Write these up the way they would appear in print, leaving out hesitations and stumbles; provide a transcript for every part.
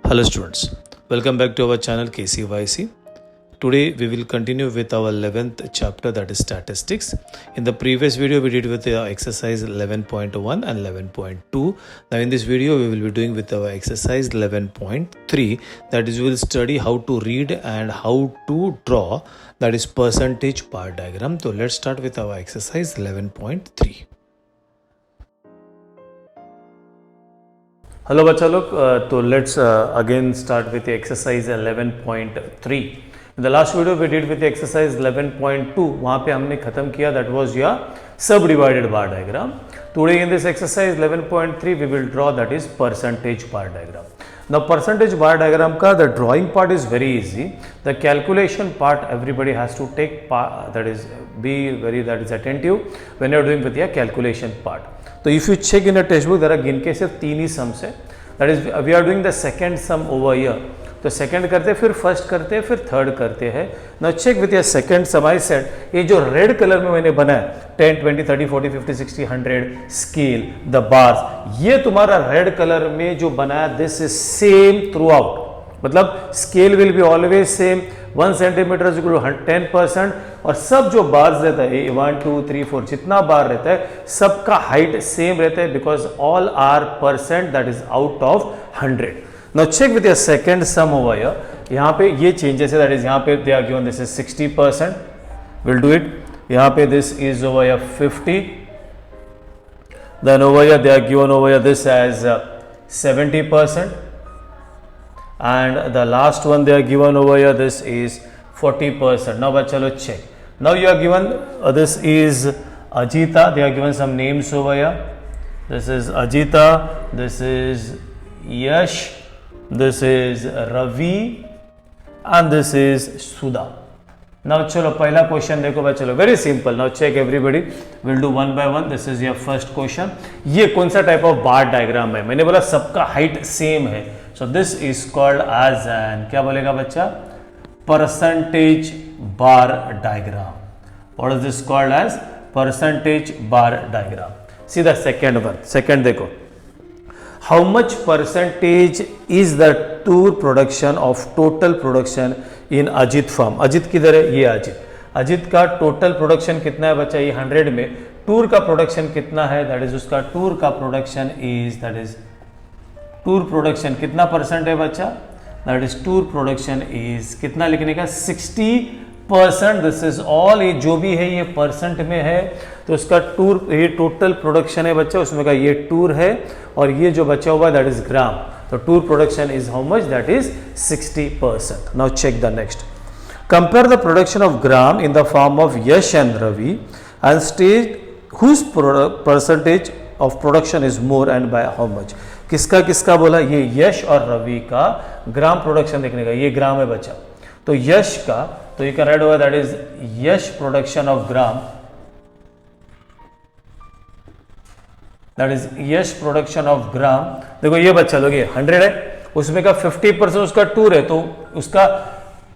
Hello students, welcome back to our channel KCYC. Today we will continue with our 11th chapter, that is statistics. In the previous video we did with the exercise 11.1 and 11.2. Now in this video we will be doing with our exercise 11.3, that is we will study how to read and how to draw, that is percentage bar diagram. So let's start with our exercise 11.3. Hello बच्चा लोग, तो let's again start with exercise 11.3. In the last video we did with exercise 11.2. वहाँ पे हमने खत्म किया, that was your सब divided bar diagram. Today in this exercise 11.3 we will draw that is percentage bar diagram. The percentage bar diagram का the drawing part is very easy. The calculation part everybody has to take, that is be very that is attentive when you are doing with your calculation part. तो if you check in a textbook, जरा गिन के सिर्फ 3 ही sums है. That is we are doing the second sum over here. तो second करते हैं, फिर फर्स्ट करते हैं, फिर थर्ड करते हैं. Now check with your second sum. I said ये जो रेड कलर में मैंने बनाया 10, 20, 30, 40, 50, 60, 100 स्केल द बार्स, ये तुम्हारा रेड कलर में जो बनाया this is same throughout. मतलब scale will be always same. 1 centimetre is equal to 10%. और सब जो बार्स रहता है 1, 2, 3, 4 जितना बार रहता है सबका हाइट सेम रहता है, because all are percent that is out of 100. Now check with your second sum over here. यहाँ पे ये चेंजेस है, दैट इज यहाँ पे they are given this is 60%. Will do it. यहाँ पे this is over here 50. Then over here they are given over here this as 70%. and the last one they are given over here, this is 40%. Now chalo check. Now you are given this is Ajita, they are given some names over here. This is Ajita, this is Yash, this is Ravi and this is Sudha. Now chalo pehla question dekho bachalo, very simple. Now check everybody, we'll do one by one. This is your first question. ये कौन सा type of bar diagram है? मैंने बोला सबका height same है. So this is called as an, क्या बोलेगा बच्चा, percentage bar diagram. What is this called as? Percentage bar diagram. See the second one. Second देखो, how much percentage is the tour production of total production in Ajit farm? Ajit किधर है? ये अजित. अजित का total production कितना है बच्चा? ये 100 में. टूर का प्रोडक्शन कितना है? दैट इज उसका टूर का production is, that is tour production कितना परसेंट है बच्चा? That is tour production is कितना लिखने का? 60%. दिस इज ऑल, ये जो भी है ये परसेंट में है. तो उसका टूर, ये टोटल प्रोडक्शन है बच्चा, उसमें का ये टूर है और ये जो बचा हुआ दैट इज ग्राम. तो tur production is how much? That is 60%. Now check the next. Compare the production of gram in the farm of Yash and Ravi and state whose percentage of production is more and by how much. किसका किसका बोला? ये यश और रवि का ग्राम production देखने का. ये ग्राम है बच्चा, तो यश का, तो ये can write over that is Yash production of gram, that is Yash production of gram. देखो ये बच्चा लोग, ये 100 है, उसमें का 50% उसका टूर है, तो उसका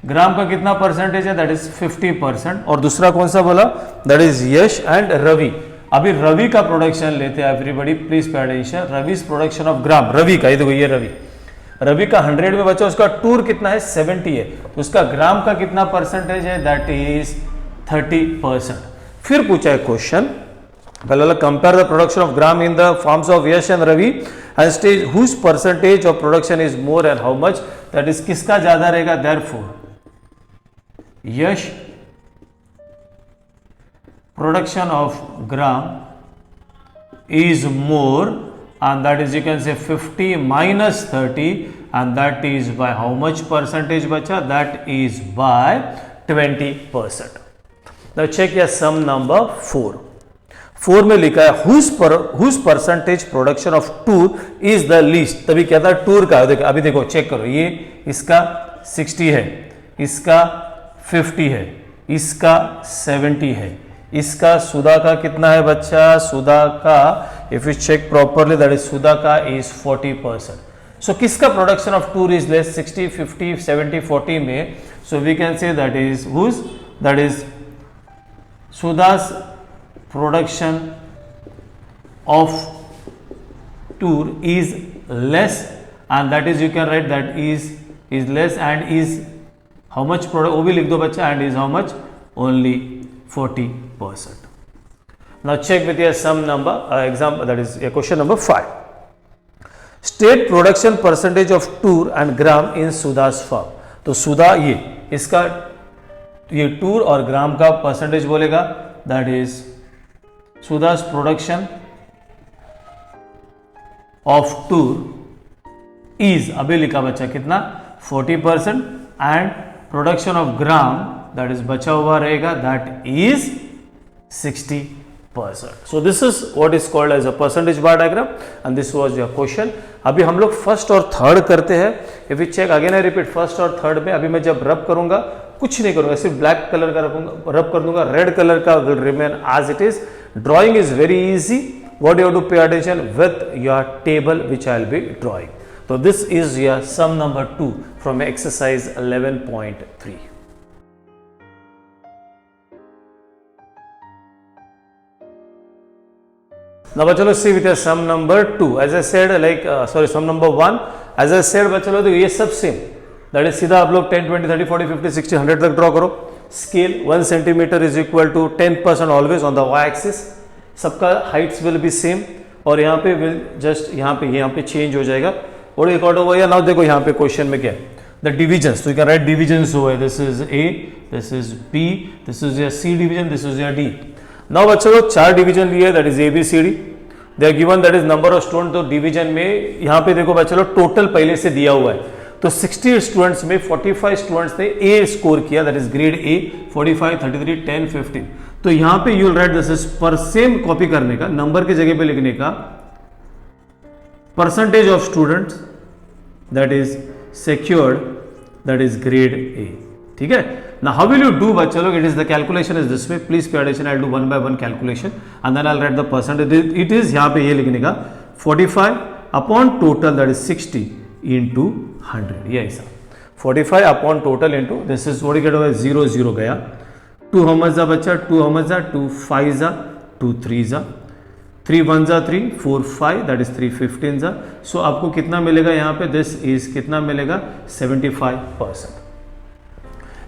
ग्राम का कितना परसेंटेज है? That is 50%. और दूसरा कौन सा बोला? That is Yash and Ravi. अभी रवि का प्रोडक्शन लेते हैं everybody, please pay attention. Ravi production of gram, Ravi का, ये देखो ये रवि का 100 में बचा, उसका टूर कितना है? 70 है. तो उसका ग्राम का कितना परसेंटेज है? That is 30%. फिर पूछा है क्वेश्चन, पहले compare the production of gram in the farms of Yash and Ravi and state whose percentage of production is more and how much. That is किसका ज्यादा रहेगा? Therefore Yash production of gram is more, and that is you can say 50 minus 30, and that is by how much percentage bacha? That is by 20%. Now check your sum number 4. 4 में लिखा है whose percentage production of tour is the least. तभी कहता है tour का. देखो अभी देखो चेक करो, ये इसका 60 है, इसका 50 है, इसका 70 है, इसका सुधा का कितना है बच्चा? सुधा का if you check properly that is Sudha का इज 40%. सो किसका production of tur is less? 60, 50, 70, 40 में. So we can say that is whose, that is सुधा's production of tur is less and that is you can write that is less and is how much product, वो भी लिख दो बच्चा, and is how much, only 40%. Now check with your sum number example, that is question number 5. State production percentage of tour and gram in Sudha's farm. तो सुधा ये इसका ये tour और ग्राम का परसेंटेज बोलेगा, दैट इज सुधा's प्रोडक्शन ऑफ टूर इज, अभी लिखा बच्चा कितना 40%, and production of gram that is बचा हुआ रहेगा, that is 60%. So this is what is called as a percentage bar diagram, and this was your question. अभी हम लोग फर्स्ट और थर्ड करते हैं. If you check again I repeat, first और थर्ड में अभी मैं जब रब करूंगा कुछ नहीं करूंगा, सिर्फ ब्लैक कलर का रब कर दूंगा, रेड कलर का will remain as it is. Drawing is very easy. What you have to pay attention with your table which I will be drawing. तो this is your sum number 2 from exercise 11.3. Now bachalo see with your sum number 2. As I said sum number 1, as I said bachalo तो ये सब same, that is सीधा आप लोग 10, 20, 30, 40, 50, 60, 100 तक draw करो. Scale 1 centimetre is equal to 10% always on the Y axis. सबका heights will be same, और यहाँ पे विल जस्ट यहाँ पे चेंज हो जाएगा. और रिकॉर्ड हो गया. नाउ देखो यहाँ पे क्वेश्चन में क्या है, द डिविजन्स. तो यू कैन राइट डिविजन्स हुआ है, this is A, this is B, this is your C division, this is your D. Now बच्चों को 4 डिवीजन लिए, that is A B C D. They are given that is number of student. तो division में यहाँ पे देखो बच्चों total पहले से दिया हुआ है. तो 60 स्टूडेंट्स में 45 स्टूडेंट्स ने ए स्कोर किया, दैट इज ग्रेड ए. 45, 33, 10, 15. तो यहाँ पे you will write this is पर सेम कॉपी करने का, नंबर की जगह पे लिखने का percentage of students that is secured, that is grade A. ठीक है. Now how will you do बच्चा लोग? It is the calculation is this way. Please pay attention. I'll do one by one calculation and then I'll write the percentage. It is यहाँ पे ये लिखने का 45 upon total, that is 60 into 100. ये ऐसा 45 upon total into this is what you get over 0 0 गया. 2 how much जा बच्चा? 2 how much जा? 2 5 जा, 2 3 जा, 3 1 जा 3, 4 5, that is 3 15 जा. So आपको कितना मिलेगा यहाँ पे? This is कितना मिलेगा? 75%.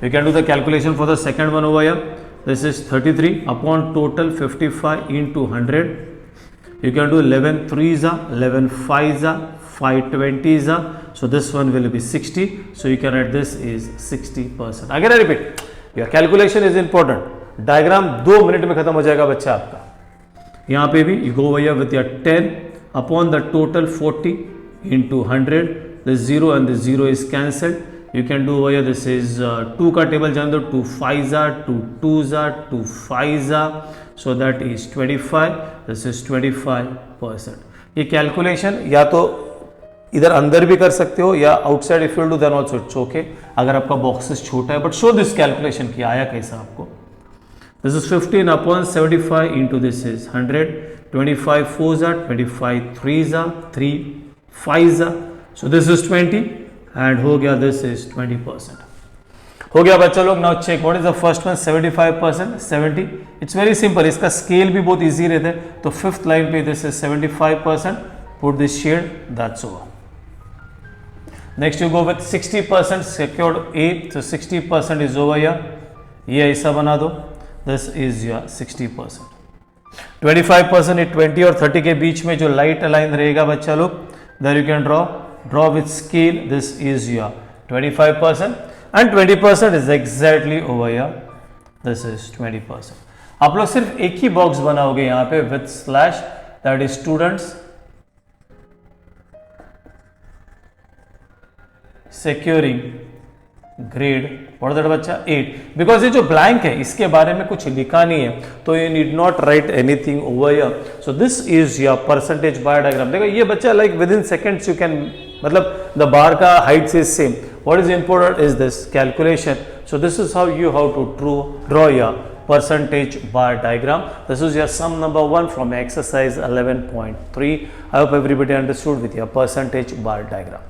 You can do the calculation for the second one over here. This is 33 upon total 55 into 100. You can do 11 3s, 11 5s, 5 20s. So this one will be 60. So you can write this is 60%. Again I repeat, your calculation is important. Diagram 2 minute में खत्म हो जाएगा बच्चा आपका. यहाँ पे भी you go over here with your 10 upon the total 40 into 100. The 0 and the 0 is cancelled. You can do over here, this is 2 का टेबल जान दो, 2 5s, 2 2s, 2 5s, so that is 25. This is 25%. ये calculation या तो इधर अंदर भी कर सकते हो या outside if you do then also it's okay, अगर आपका बॉक्सेस छोटा है. बट शो दिस कैलकुलेशन कि आया कैसा आपको. This is 15 upon 75 into this is 100. 25 4s, 25 3s, 3 5s, so this is 20. And हो गया, दिस इज 20%. हो गया बच्चा लोग. Now check what is the first one. 75%, 70. It's very simple. इसका स्केल भी बहुत इजी रहता है. तो 5th लाइन पे this is 75%. Put this shade, that's over. Next you go with 60% secured A. तो 60% इज ओवर हियर. ये ऐसा बना दो. This is your 60%. 25% ये 20 और 30 के बीच में जो लाइट लाइन रहेगा बच्चा लोग, there you can draw with scale. This is your 25% and 20% is exactly over here. This is 20%. आप लोग सिर्फ एक ही बॉक्स बनाओगे यहाँ पे with slash, that is students securing grade what that बच्चा 8. बिकॉज ये जो ब्लैंक है इसके बारे में कुछ लिखा नहीं है, तो you need not write anything over here. So this is your percentage bar diagram. देखो ये बच्चा like within seconds you can, मतलब द बार का height is same. What is important is this calculation. So this is how to draw your percentage bar diagram. This is your sum number 1 from exercise 11.3. I hope everybody understood with your percentage bar diagram.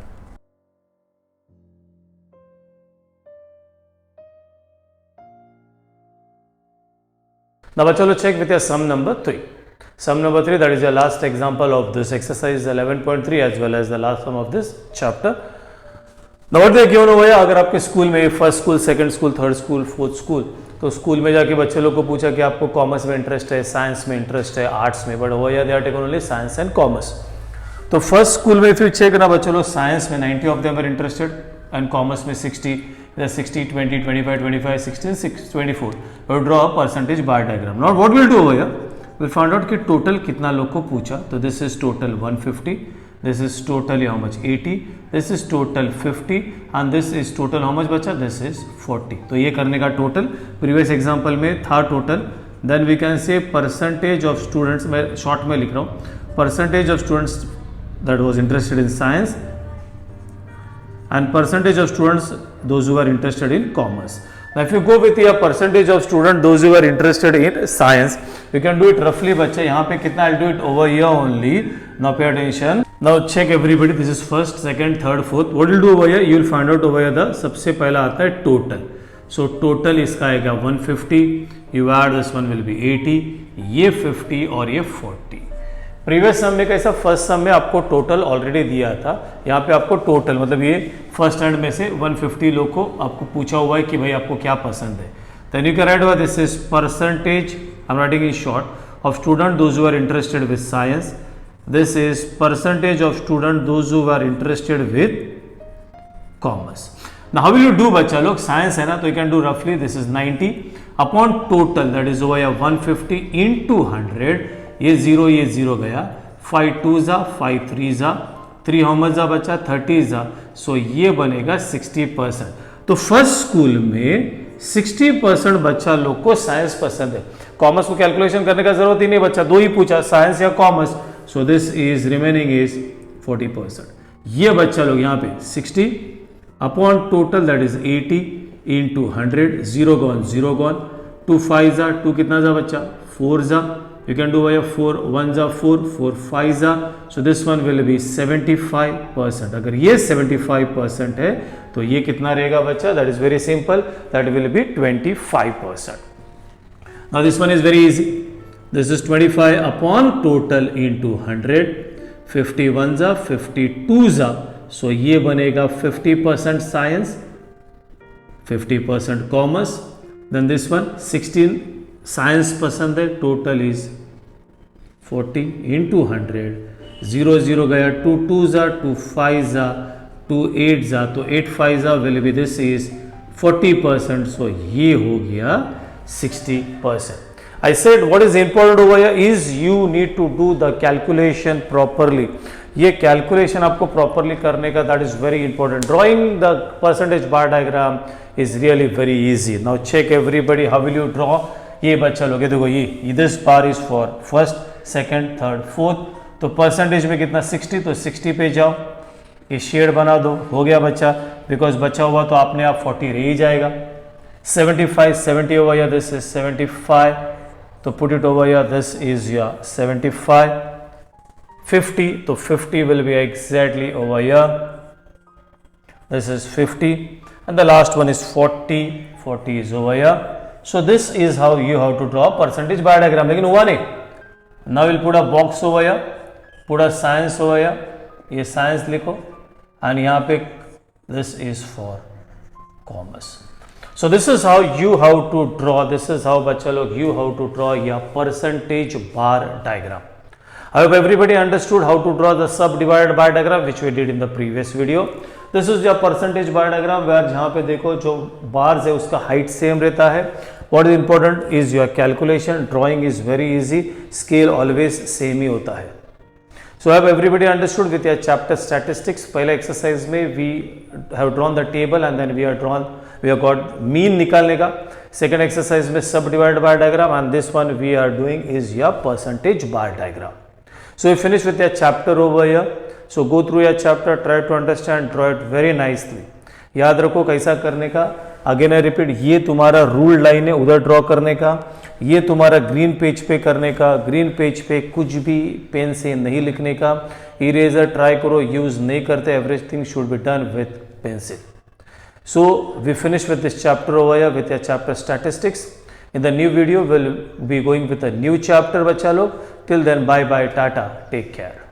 Now chalo check with your sum number 3. Sum number 3, that is the last example of this exercise 11.3 as well as the last sum of this chapter. Now what they given over here, अगर आपके school में first school, second school, third school, fourth school, तो school में जाके बच्चे लोग को पूछा कि आपको कॉमर्स में इंटरेस्ट है, साइंस में इंटरेस्ट है, आर्ट्स में, but over here they are taken only science and commerce. तो फर्स्ट स्कूल में फिर चेक करना बच्चे लोग, साइंस में 90 of them are interested and commerce में 60, 60, 20, 25, 25, 16, 6, 24. We'll draw a percentage bar diagram. Now what we'll do over here, we'll find out कि total कितना लोग को पूछा. तो this is total 150, this is total how much 80, this is total 50 and this is total how much बचा, this is 40. तो ये करने का टोटल प्रीवियस एग्जाम्पल में था total. Then we can say percentage of students, मैं शॉर्ट में लिख रहा हूँ, percentage of students that was interested in science and percentage of students those who are interested in commerce. Now if you go with your percentage of student those who are interested in science, you can do it roughly बच्चे. यहाँ पे कितना, I'll do it over here only. Now pay attention. Now check everybody, this is first, second, third, fourth. What you'll do over here, you will find out over here the सबसे पहला आता है total. So total इसका आएगा 150, you add this one will be 80, ये 50 और ये 40. Previous सम में कैसा, फर्स्ट सम में आपको टोटल ऑलरेडी दिया था, यहाँ पे आपको टोटल मतलब ये फर्स्ट हैंड में से 150 लोग को आपको पूछा हुआ है कि भाई आपको क्या पसंद है. Then you can write what this is percentage, I am writing in short, of student those who are interested with science. This is percentage of student those who are interested with commerce. Now how will you do बच्चा लोग, science है ना, तो you can do रफली this is 90 upon total that is over 150 into 100. ये zero गया, 5 2 जा 5 3 जा 3 हाउ मच जा बच्चा 30 जा. सो ये बनेगा 60%. तो फर्स्ट स्कूल में 60% बच्चा लोग को साइंस पसंद है. कॉमर्स को कैलकुलेशन करने का जरूरत ही नहीं बच्चा, दो ही पूछा, साइंस या commerce. So this is remaining is 40%. ये बच्चा लोग यहाँ पे 60 upon total that is 80 into 100, zero gone 2 5 जा 2 कितना जा बच्चा 4 जा. You can do by 4 1 जा 4 4 5 जा. So this one will be 75%. अगर ये 75% है तो ये कितना रहेगा बच्चा, that is very simple, that will be 25%. Now this one is very easy. This is 25 upon total into 100. 51 जा 52 जा. So ये बनेगा 50% science, 50% commerce. Then this one 16 science पसंद है, टोटल इज 40 इंटू 100, 0 गया 2 2 जा 2 5 जा 2 8 जा, तो 8 5 जा will be this is 40%. So ये हो गया 60%. I said what is important over here is you need to do the calculation properly. ये कैलकुलेशन आपको प्रॉपरली करने का, that is very important. Drawing the percentage bar diagram is really very easy. Now check everybody, how will you draw. ये बच्चा लोग देखो, ये this bar is for first, second, third, fourth. तो परसेंटेज में कितना 60, तो 60 पे जाओ, ये शेड बना दो, हो गया बच्चा. बिकॉज बचा हुआ तो आपने आप 40 रह ही जाएगा. 75 70 ओवर या दिस इज 75, तो पुट इट ओवर या दिस इज या 75. 50, तो 50 विल बी एग्जैक्टली ओवर या this is 50 and the last one is 40 is over या. So this is how you have to draw percentage bar diagram. लेकिन हुआ नहीं. Now we'll put a box over here, put a science over here. ये science लिखो and यहाँ पे this is for commerce. So this is how you have to draw. This is how बच्चा लोग you have to draw your percentage bar diagram. I hope everybody understood how to draw the subdivided bar diagram which we did in the previous video. This is your percentage bar diagram where जहाँ पे देखो जो bars है उसका height same रहता है. What is important is your calculation. Drawing is very easy, scale always same ही होता है. So have everybody understood with your chapter statistics. पहले एक्सरसाइज में we have drawn the table and then we have got mean निकालने का. Second exercise में sub divided bar diagram and this one we are doing is your percentage bar diagram. So you finish with your chapter over here. So go through your chapter, try to understand, draw it very nicely. याद रखो कैसा करने का. Again I repeat, ये तुम्हारा rule line है उधर draw करने का. ये तुम्हारा ग्रीन पेज पे करने का. ग्रीन पेज पे कुछ भी पेन से नहीं लिखने का. इरेजर ट्राई करो यूज नहीं करते. Everything should be done with pencil. So we finish with this chapter over here with your chapter statistics. In the new video we'll be going with a new chapter बच्चा लोग till then bye bye, tata, take care.